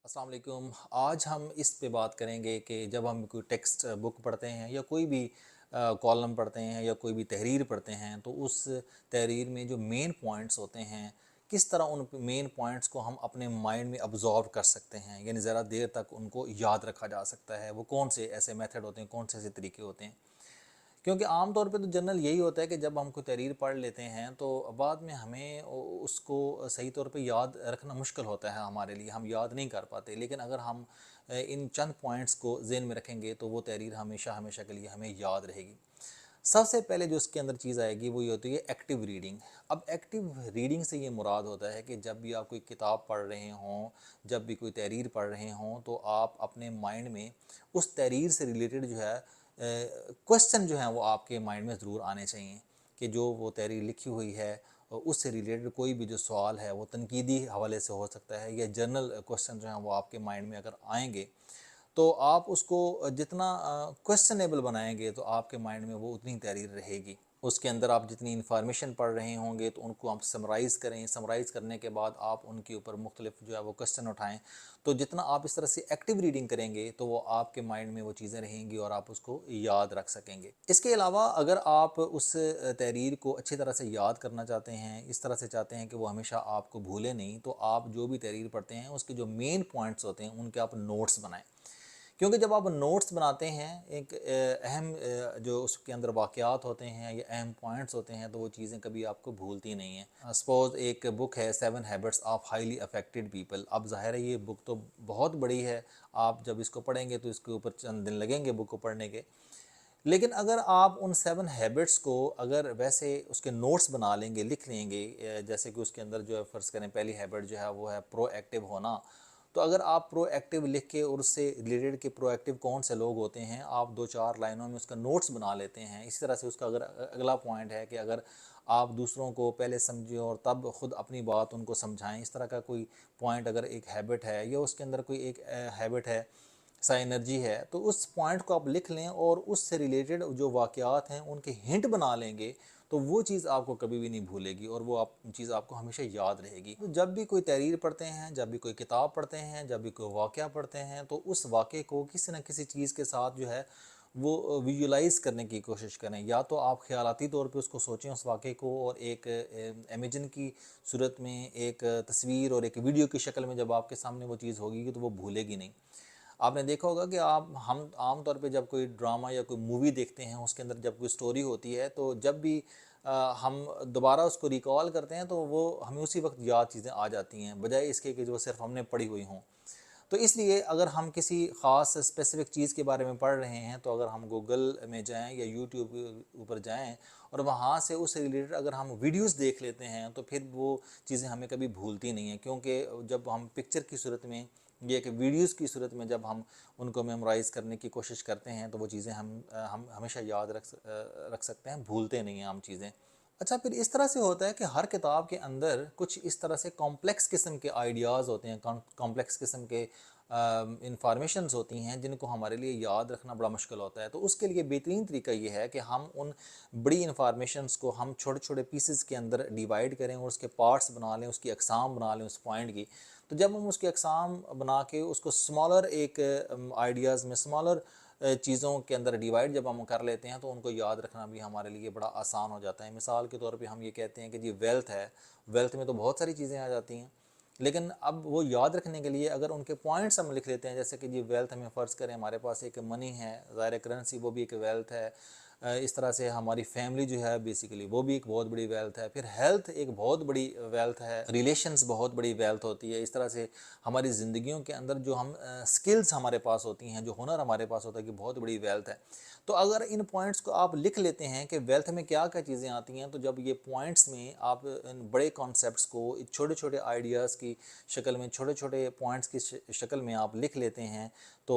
अस्सलाम वालेकुम। आज हम इस पे बात करेंगे कि जब हम कोई टेक्स्ट बुक पढ़ते हैं या कोई भी कॉलम पढ़ते हैं या कोई भी तहरीर पढ़ते हैं तो उस तहरीर में जो मेन पॉइंट्स होते हैं किस तरह उन मेन पॉइंट्स को हम अपने माइंड में अब्जॉर्व कर सकते हैं, यानी ज़रा देर तक उनको याद रखा जा सकता है। वो कौन से ऐसे मेथड होते हैं, कौन से ऐसे तरीके होते हैं। क्योंकि आम तौर पे तो जनरल यही होता है कि जब हम कोई तहरीर पढ़ लेते हैं तो बाद में हमें उसको सही तौर पे याद रखना मुश्किल होता है हमारे लिए, हम याद नहीं कर पाते। लेकिन अगर हम इन चंद पॉइंट्स को ज़हन में रखेंगे तो वो तहरीर हमेशा हमेशा के लिए हमें याद रहेगी। सबसे पहले जो इसके अंदर चीज़ आएगी वो ये होती है एक्टिव रीडिंग। अब एक्टिव रीडिंग से ये मुराद होता है कि जब भी आप कोई किताब पढ़ रहे हों, जब भी कोई तहरीर पढ़ रहे हों, तो आप अपने माइंड में उस तहरीर से रिलेटेड जो है क्वेश्चन जो हैं वो आपके माइंड में ज़रूर आने चाहिए कि जो वो तहरीर लिखी हुई है उससे रिलेटेड कोई भी जो सवाल है वो तनकीदी हवाले से हो सकता है या जनरल क्वेश्चन जो हैं वो आपके माइंड में अगर आएंगे तो आप उसको जितना क्वेश्चनेबल बनाएंगे तो आपके माइंड में वो उतनी तहरीर रहेगी। उसके अंदर आप जितनी इन्फॉर्मेशन पढ़ रहे होंगे तो उनको आप समराइज़ करें, समराइज़ करने के बाद आप उनके ऊपर मुख्तलिफ जो है वो क्वेश्चन उठाएं। तो जितना आप इस तरह से एक्टिव रीडिंग करेंगे तो वो आपके माइंड में वो चीज़ें रहेंगी और आप उसको याद रख सकेंगे। इसके अलावा अगर आप उस तहरीर को अच्छी तरह से याद करना चाहते हैं, इस तरह से चाहते हैं कि वो हमेशा आपको भूले नहीं, तो आप जो भी तहरीर पढ़ते हैं उसके जो मेन पॉइंट्स होते हैं उनके आप नोट्स बनाएं। क्योंकि जब आप नोट्स बनाते हैं एक अहम जो उसके अंदर वाक़यात होते हैं या अहम पॉइंट्स होते हैं तो वो चीज़ें कभी आपको भूलती नहीं हैं। सपोज़ एक बुक है 7 habits of highly affected people. अब ज़ाहिर है ये बुक तो बहुत बड़ी है, आप जब इसको पढ़ेंगे तो इसके ऊपर चंद दिन लगेंगे बुक को पढ़ने के। लेकिन अगर आप उन 7 हैबिट्स को अगर वैसे उसके नोट्स बना लेंगे, लिख लेंगे, जैसे कि उसके अंदर जो है फ़र्ज़ करें पहली हैबिट जो है वो है प्रोएक्टिव होना। तो अगर आप प्रोएक्टिव लिख के और उससे रिलेटेड के प्रोएक्टिव कौन से लोग होते हैं आप 2-4 लाइनों में उसका नोट्स बना लेते हैं। इसी तरह से उसका अगर अगला पॉइंट है कि अगर आप दूसरों को पहले समझें और तब खुद अपनी बात उनको समझाएं, इस तरह का कोई पॉइंट अगर एक हैबिट है या उसके अंदर कोई एक हैबिट है, साइनर्जी है, तो उस पॉइंट को आप लिख लें और उससे रिलेटेड जो वाक़यात हैं उनके हिंट बना लेंगे तो वो चीज़ आपको कभी भी नहीं भूलेगी और वो आप चीज़ आपको हमेशा याद रहेगी। तो जब भी कोई तहरीर पढ़ते हैं, जब भी कोई किताब पढ़ते हैं, जब भी कोई वाक़या पढ़ते हैं तो उस वाक़े को किसी न किसी चीज़ के साथ जो है वो विजुलाइज़ करने की कोशिश करें। या तो आप ख़यालाती तौर पे उसको सोचें उस वाक़े को और एक इमेजिन की सूरत में एक तस्वीर और एक वीडियो की शक्ल में जब आपके सामने वो चीज़ होगी तो वो भूलेगी नहीं। आपने देखा होगा कि आप हम आम तौर पे जब कोई ड्रामा या कोई मूवी देखते हैं उसके अंदर जब कोई स्टोरी होती है तो जब भी हम दोबारा उसको रिकॉल करते हैं तो वो हमें उसी वक्त याद चीज़ें आ जाती हैं बजाय इसके कि जो सिर्फ हमने पढ़ी हुई हों। तो इसलिए अगर हम किसी ख़ास स्पेसिफ़िक चीज़ के बारे में पढ़ रहे हैं तो अगर हम गूगल में जाएँ या यूट्यूब के ऊपर जाएँ और वहाँ से उससे रिलेटेड अगर हम वीडियोज़ देख लेते हैं तो फिर वो चीज़ें हमें कभी भूलती नहीं हैं। क्योंकि जब हम पिक्चर की सूरत में या एक वीडियोज़ की सूरत में जब हम उनको मेमोराइज़ करने की कोशिश करते हैं तो वो चीज़ें हम हमेशा याद रख सकते हैं, भूलते नहीं हैं हम चीज़ें। अच्छा, फिर इस तरह से होता है कि हर किताब के अंदर कुछ इस तरह से कॉम्प्लेक्स किस्म के आइडियाज़ होते हैं, कॉम्प्लेक्स किस्म के इंफॉर्मेशंस होती हैं जिनको हमारे लिए याद रखना बड़ा मुश्किल होता है। तो उसके लिए बेहतरीन तरीका ये है कि हम उन बड़ी इंफॉर्मेशंस को हम छोटे छोटे पीसेस के अंदर डिवाइड करें और उसके पार्ट्स बना लें, उसकी अकसाम बना लें उस पॉइंट की। तो जब हम उसकी अकसाम बना के उसको स्मॉलर एक आइडियाज़ में स्मॉलर चीज़ों के अंदर डिवाइड जब हम कर लेते हैं तो उनको याद रखना भी हमारे लिए बड़ा आसान हो जाता है। मिसाल के तौर पे हम ये कहते हैं कि जी वेल्थ है, वेल्थ में तो बहुत सारी चीज़ें आ जाती हैं, लेकिन अब वो याद रखने के लिए अगर उनके पॉइंट्स हम लिख लेते हैं, जैसे कि जी वेल्थ में फ़र्ज़ करें हमारे पास एक मनी है, ज़ाहिर करेंसी वो भी एक वेल्थ है। इस तरह से हमारी फैमिली जो है बेसिकली वो भी एक बहुत बड़ी वेल्थ है। फिर हेल्थ एक बहुत बड़ी वेल्थ है, रिलेशंस बहुत बड़ी वेल्थ होती है। इस तरह से हमारी ज़िंदगियों के अंदर जो हम स्किल्स हमारे पास होती हैं, जो हुनर हमारे पास होता है कि बहुत बड़ी वेल्थ है। तो अगर इन पॉइंट्स को आप लिख लेते हैं कि वेल्थ में क्या क्या चीज़ें आती हैं, तो जब ये पॉइंट्स में आप इन बड़े कॉन्सेप्ट्स को छोटे छोटे आइडियाज़ की शक्ल में, छोटे छोटे पॉइंट्स की शक्ल में आप लिख लेते हैं तो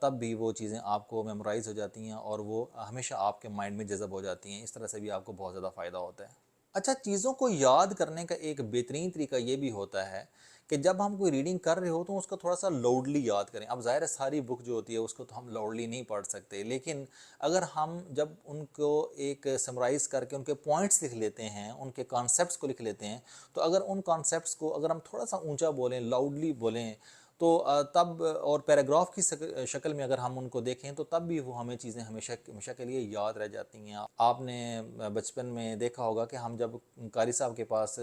तब भी वो चीज़ें आपको मेमोराइज़ हो जाती हैं और वो हमेशा आपके माइंड में जज़ब हो जाती हैं। इस तरह से भी आपको बहुत ज़्यादा फ़ायदा होता है। अच्छा, चीज़ों को याद करने का एक बेहतरीन तरीका ये भी होता है कि जब हम कोई रीडिंग कर रहे हो तो उसको थोड़ा-सा लाउडली याद करें। अब ज़ाहिर है सारी बुक जो होती है उसको तो हम लाउडली नहीं पढ़ सकते, लेकिन अगर हम जब उनको एक समराइज़ करके उनके पॉइंट्स लिख लेते हैं, उनके कॉन्सेप्ट्स को लिख लेते हैं, तो अगर उन कॉन्सेप्ट्स को अगर हम थोड़ा-सा ऊँचा बोलें, लाउडली बोलें, तो तब और पैराग्राफ की शक्ल में अगर हम उनको देखें तो तब भी वो हमें चीज़ें हमेशा हमेशा के लिए याद रह जाती हैं। आपने बचपन में देखा होगा कि हम जब कारी साहब के पास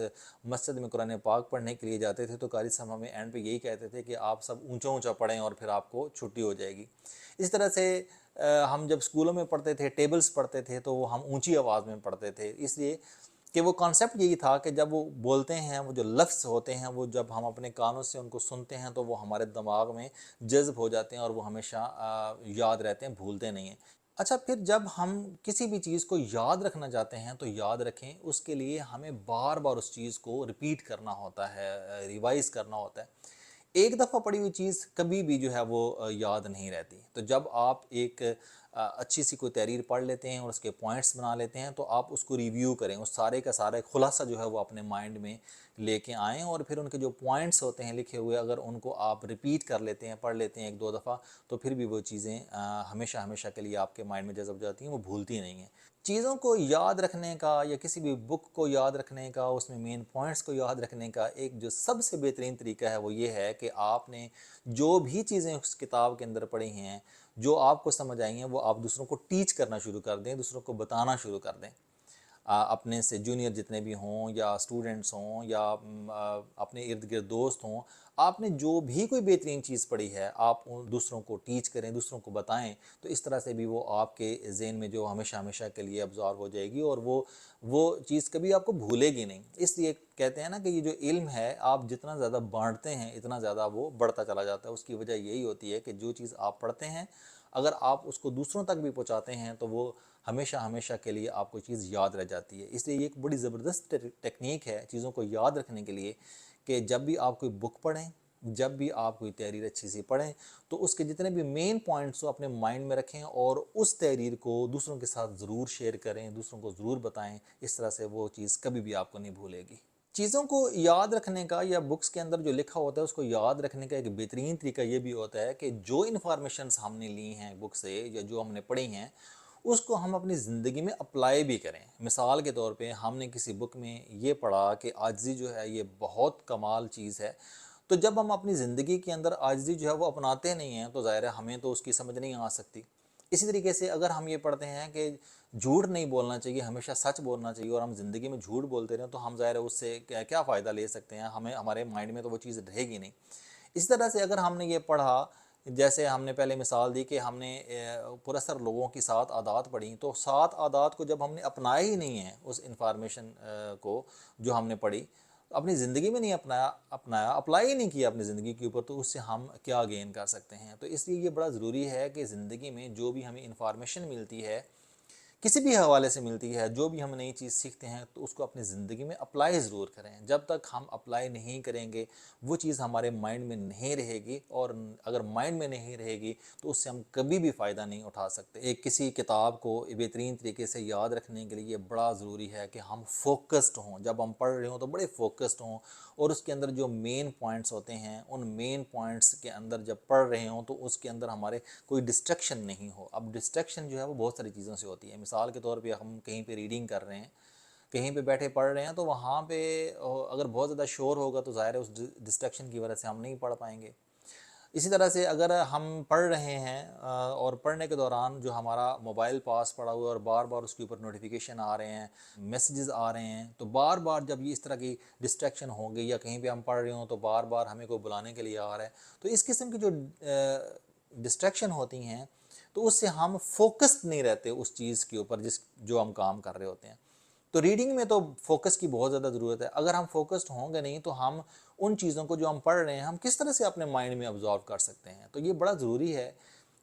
मस्जिद में कुरान पाक पढ़ने के लिए जाते थे तो कारी साहब हमें एंड पे यही कहते थे कि आप सब ऊंचा ऊंचा पढ़ें और फिर आपको छुट्टी हो जाएगी। इस तरह से हम जब स्कूलों में पढ़ते थे, टेबल्स पढ़ते थे, तो वो हम ऊंची आवाज़ में पढ़ते थे, इसलिए कि वो कॉन्सेप्ट यही था कि जब वो बोलते हैं, वो जो लफ्ज़ होते हैं, वो जब हम अपने कानों से उनको सुनते हैं तो वो हमारे दिमाग में जज़्ब हो जाते हैं और वो हमेशा याद रहते हैं, भूलते नहीं हैं। अच्छा, फिर जब हम किसी भी चीज़ को याद रखना चाहते हैं तो याद रखें, उसके लिए हमें बार बार उस चीज़ को रिपीट करना होता है, रिवाइज़ करना होता है। एक दफ़ा पढ़ी हुई चीज़ कभी भी जो है वो याद नहीं रहती। तो जब आप एक अच्छी सी कोई तहरीर पढ़ लेते हैं और उसके पॉइंट्स बना लेते हैं तो आप उसको रिव्यू करें, उस सारे का सारा खुलासा जो है वो अपने माइंड में लेके आएँ और फिर उनके जो पॉइंट्स होते हैं लिखे हुए, अगर उनको आप रिपीट कर लेते हैं, पढ़ लेते हैं 1-2 दफ़ा, तो फिर भी वो चीज़ें हमेशा हमेशा के लिए आपके माइंड में जज़ब जाती हैं, वो भूलती नहीं हैं। चीज़ों को याद रखने का या किसी भी बुक को याद रखने का, उसमें मेन पॉइंट्स को याद रखने का एक जो सबसे बेहतरीन तरीका है वो ये है कि आपने जो भी चीज़ें उस किताब के अंदर पढ़ी हैं, जो आपको समझ आई हैं, वो आप दूसरों को टीच करना शुरू कर दें, दूसरों को बताना शुरू कर दें। अपने से जूनियर जितने भी हों या स्टूडेंट्स हों या अपने इर्द गिर्द दोस्त हों, आपने जो भी कोई बेहतरीन चीज़ पढ़ी है, आप उन दूसरों को टीच करें, दूसरों को बताएं, तो इस तरह से भी वो आपके ज़हन में जो हमेशा हमेशा के लिए अब्ज़ॉर्ब हो जाएगी और वो चीज़ कभी आपको भूलेगी नहीं। इसलिए कहते हैं ना कि ये जो इल्म है, आप जितना ज़्यादा बांटते हैं इतना ज़्यादा वो बढ़ता चला जाता है। उसकी वजह यही होती है कि जो चीज़ आप पढ़ते हैं, अगर आप उसको दूसरों तक भी पहुँचाते हैं तो वो हमेशा हमेशा के लिए आपको चीज़ याद रह जाती है। इसलिए ये एक बड़ी ज़बरदस्त टेक्नीक है चीज़ों को याद रखने के लिए कि जब भी आप कोई बुक पढ़ें, जब भी आप कोई तहरीर अच्छी सी पढ़ें, तो उसके जितने भी मेन पॉइंट्स हो अपने माइंड में रखें और उस तहरीर को दूसरों के साथ ज़रूर शेयर करें, दूसरों को ज़रूर बताएं। इस तरह से वो चीज़ कभी भी आपको नहीं भूलेगी। चीज़ों को याद रखने का या बुक्स के अंदर जो लिखा होता है उसको याद रखने का एक बेहतरीन तरीका ये भी होता है कि जो इन्फॉर्मेशंस हमने ली हैं बुक से या जो हमने पढ़ी हैं, उसको हम अपनी ज़िंदगी में अप्लाई भी करें। मिसाल के तौर पे हमने किसी बुक में ये पढ़ा कि आजिज़ी जो है ये बहुत कमाल चीज़ है, तो जब हम अपनी ज़िंदगी के अंदर आजिज़ी जो है वो अपनाते नहीं हैं तो ज़ाहिर है हमें तो उसकी समझ नहीं आ सकती। इसी तरीके से अगर हम ये पढ़ते हैं कि झूठ नहीं बोलना चाहिए, हमेशा सच बोलना चाहिए और हम ज़िंदगी में झूठ बोलते रहें तो हम ज़ाहिर है उससे क्या क्या फ़ायदा ले सकते हैं, हमें हमारे माइंड में तो वो चीज़ रहेगी नहीं। इसी तरह से अगर हमने ये पढ़ा, जैसे हमने पहले मिसाल दी कि हमने पुरअसर लोगों की 7 आदात पढ़ी, तो 7 आदात को जब हमने अपनाया ही नहीं है उस इंफॉर्मेशन को जो हमने पढ़ी, अपनी ज़िंदगी में नहीं अपनाया, अप्लाई ही नहीं किया अपनी ज़िंदगी के ऊपर, तो उससे हम क्या गेन कर सकते हैं। तो इसलिए ये बड़ा ज़रूरी है कि ज़िंदगी में जो भी हमें इंफॉर्मेशन मिलती है, किसी भी हवाले से मिलती है, जो भी हम नई चीज़ सीखते हैं तो उसको अपनी ज़िंदगी में अप्लाई ज़रूर करें। जब तक हम अप्लाई नहीं करेंगे वो चीज़ हमारे माइंड में नहीं रहेगी और अगर माइंड में नहीं रहेगी तो उससे हम कभी भी फ़ायदा नहीं उठा सकते। एक किसी किताब को बेहतरीन तरीके से याद रखने के लिए बड़ा ज़रूरी है कि हम फोकस्ड हों, जब हम पढ़ रहे हों तो बड़े फोकस्ड हों और उसके अंदर जो मेन पॉइंट्स होते हैं उन मेन पॉइंट्स के अंदर जब पढ़ रहे हों तो उसके अंदर हमारे कोई डिस्ट्रैक्शन नहीं हो। अब डिस्ट्रैक्शन जो है वो बहुत सारी चीज़ों से होती है। मिसाल के तौर पे हम कहीं पे रीडिंग कर रहे हैं, कहीं पे बैठे पढ़ रहे हैं, तो वहाँ पे अगर बहुत ज़्यादा शोर होगा तो ज़ाहिर है उस डिस्ट्रैक्शन की वजह से हम नहीं पढ़ पाएंगे। इसी तरह से अगर हम पढ़ रहे हैं और पढ़ने के दौरान जो हमारा मोबाइल पास पड़ा हुआ है और बार बार उसके ऊपर नोटिफिकेशन आ रहे हैं, मैसेजेस आ रहे हैं, तो बार बार जब ये इस तरह की डिस्ट्रैक्शन होंगी या कहीं पे हम पढ़ रहे हों तो बार बार हमें कोई बुलाने के लिए आ रहा है, तो इस किस्म की जो डिस्ट्रैक्शन होती हैं तो उससे हम फोकस्ड नहीं रहते उस चीज़ के ऊपर जो हम काम कर रहे होते हैं। तो रीडिंग में तो फोकस की बहुत ज़्यादा ज़रूरत है। अगर हम फोकस्ड होंगे नहीं तो हम उन चीज़ों को जो हम पढ़ रहे हैं हम किस तरह से अपने माइंड में अब्जॉर्व कर सकते हैं। तो ये बड़ा ज़रूरी है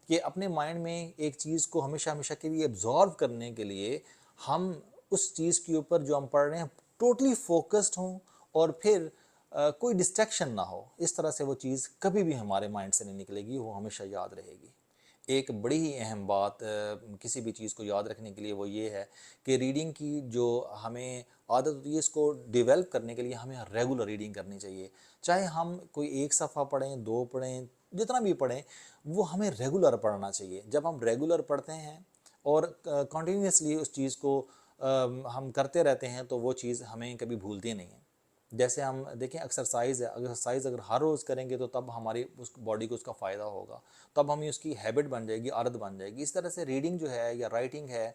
कि अपने माइंड में एक चीज़ को हमेशा हमेशा के लिए अब्जॉर्व करने के लिए हम उस चीज़ के ऊपर जो हम पढ़ रहे हैं टोटली फोकस्ड हों और फिर कोई डिस्ट्रैक्शन ना हो। इस तरह से वो चीज़ कभी भी हमारे माइंड से नहीं निकलेगी, वो हमेशा याद रहेगी। एक बड़ी ही अहम बात किसी भी चीज़ को याद रखने के लिए वो ये है कि रीडिंग की जो हमें आदत होती है इसको डेवलप करने के लिए हमें रेगुलर रीडिंग करनी चाहिए। चाहे हम कोई एक सफ़ा पढ़ें, 2 पढ़ें, जितना भी पढ़ें, वो हमें रेगुलर पढ़ना चाहिए। जब हम रेगुलर पढ़ते हैं और कंटिन्यूअसली उस चीज़ को हम करते रहते हैं तो वो चीज़ हमें कभी भूलती नहीं है। जैसे हम देखें एक्सरसाइज है, एक्सरसाइज अगर हर रोज़ करेंगे तो तब हमारी उस बॉडी को उसका फ़ायदा होगा, तब हमें उसकी हैबिट बन जाएगी, आदत बन जाएगी। इस तरह से रीडिंग जो है या राइटिंग है,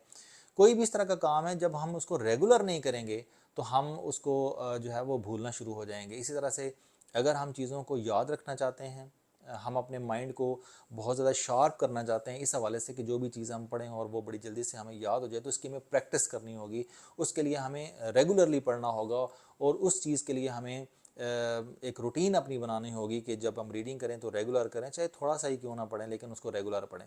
कोई भी इस तरह का काम है, जब हम उसको रेगुलर नहीं करेंगे तो हम उसको जो है वो भूलना शुरू हो जाएंगे। इसी तरह से अगर हम चीज़ों को याद रखना चाहते हैं, हम अपने माइंड को बहुत ज़्यादा शार्प करना चाहते हैं इस हवाले से कि जो भी चीज़ हम पढ़ें और वो बड़ी जल्दी से हमें याद हो जाए, तो उसकी हमें प्रैक्टिस करनी होगी। उसके लिए हमें रेगुलरली पढ़ना होगा और उस चीज़ के लिए हमें एक रूटीन अपनी बनानी होगी कि जब हम रीडिंग करें तो रेगुलर करें, चाहे थोड़ा सा ही क्यों ना पढ़ें लेकिन उसको रेगुलर पढ़ें।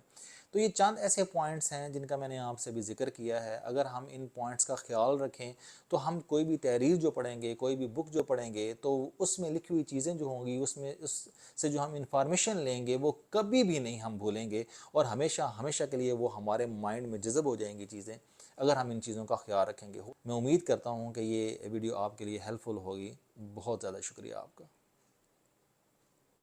तो ये चंद ऐसे पॉइंट्स हैं जिनका मैंने आपसे भी जिक्र किया है। अगर हम इन पॉइंट्स का ख्याल रखें तो हम कोई भी तहरीर जो पढ़ेंगे, कोई भी बुक जो पढ़ेंगे, तो उसमें लिखी हुई चीज़ें जो होंगी, उसमें उससे जो हम इंफॉर्मेशन लेंगे वो कभी भी नहीं हम भूलेंगे और हमेशा हमेशा के लिए वो हमारे माइंड में जज़ब हो जाएंगी चीज़ें, अगर हम इन चीज़ों का ख्याल रखेंगे। मैं उम्मीद करता हूँ कि ये वीडियो आपके लिए हेल्पफुल होगी। बहुत ज़्यादा शुक्रिया आपका।